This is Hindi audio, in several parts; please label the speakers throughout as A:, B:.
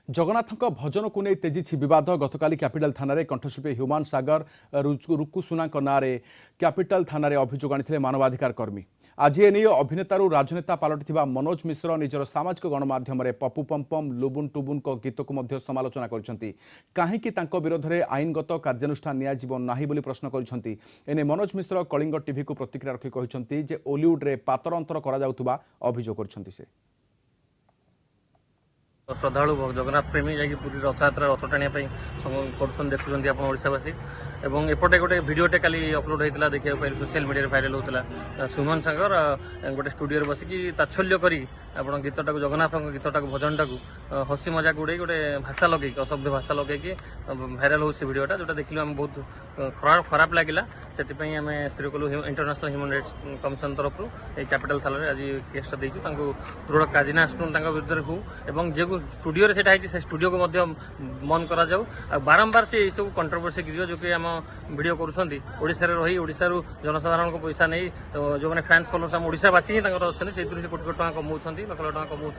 A: जगन्नाथଙ୍କ भजनको नै तेजिछि विवाद गतकाली क्यापिटाल थाना कंठशिल्पी ह्यूमान सागर रुकुसुनाଙ୍କ नारे क्यापिटाल थाना अभियोग आनी मानवाधिकार कर्मी। आज ए अभिनेतारू राजनेता पलटि मनोज मिश्र निजर सामाजिक गणमाध्यम पप्पू पम्पम लुबुन टुबुन गीत को समालोचना कर विरोध में आईनगत कार्यानुष्ठान नहीं प्रश्न कर मनोज मिश्र कलिंग टीवी को प्रतिक्रिया रखी कहते ओलीवुड्रे पातर अंतर अभियोग कर
B: श्रद्धालु जगन्नाथ प्रेमी जाकि पूरी रथयात्रा रथ टाणी कर देखुं आप ओडावासी और एपटे गोटे भिडटे काली अपलोड होता देखा पाइल सोशल मीडिया भाइराल होता सुमन सागर गोटे स्टूडियो बसिकी तात्सल्य करी आप गीतटा जगन्नाथ गीतटा भजनटा हसी मजाक उड़े गोटे भाषा लगे असभ्य भाषा लगे भाइराल हो भिडटा जो देखिलु आम बहुत खराब लगे से आम स्त्री कलु इंटरनेशनल ह्यूमन राइट्स कमिशन तरफ कैपिटल थाना आज केसटा देचु दृढ़ कार्यानुष्ठान विरुद्ध हो जो स्टूडियो से स्टूडियो को मन करा जाऊ बारंबार से सब कंट्रोवर्सी जो कि आम भिड कर रही ओडिशा जनसाधारण को पैसा नहीं जो मैंने फैंस फॉलोअर्स आम ओडिशावासी ही अच्छे से कोटी कोटी टका कमाऊँ लक्ष लक्ष टका कमाऊँ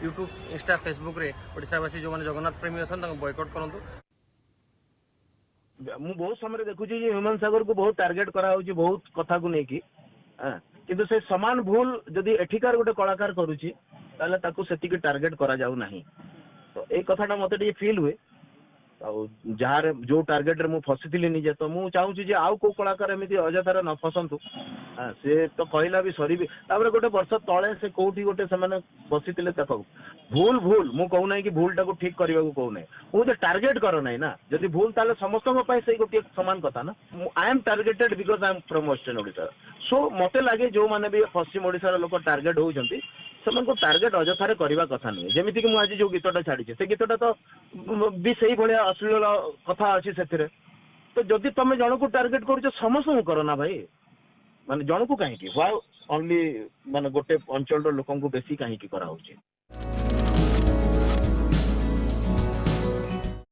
B: यूट्यूब इंस्टा फेसबुक रे ओडिशावासी जो मैंने जगन्नाथ प्रेमी अच्छा बॉयकॉट करूँ।
C: मु बहुत समय देखुची ह्यूमन सागर को बहुत टार्गेट करा बहुत कथा को लेकिन किंतु से समान भूल जदि एठिकार गोटे कलाकार करुची ताले ताकू सेतिके टार्गेट करा जाऊ नहीं तो ए कथाटा मते टिके फील हुए जार जो टार्गेट रे मु फसिथिली निजे तो मु चाहूची जे आउ को कलाकार एमिति अजथार न फसंतु से तो कहला भी सरी भी तापर गोटे वर्ष तळे से कोठी गोटे से माने बसिथिले देखो भूल भूल मु कहू नै कि भूलटा को ठीक करबा को कहू नै मु जे टार्गेट करो नै ना जदि भूल ताले समस्त को पय सही गोटे समान कथा ना I am targeted because I am from western Odisha so मते लागे जो माने भी पश्चिम ओडिशा लोक टार्गेट होउछंती से टार्गेट अजथार करवा कथा नुहे जमीती कि मुझे जो गीतटा छाड़ी से गीतटा तो भी सही भाया अश्लील कथा अच्छी से तो जदि तुम जन को टार्गेट कर समस्त कर ना भाई माने जन को कहीं व्हाई ओनली माने गोटे अंचल लोक बेसी कहीं करा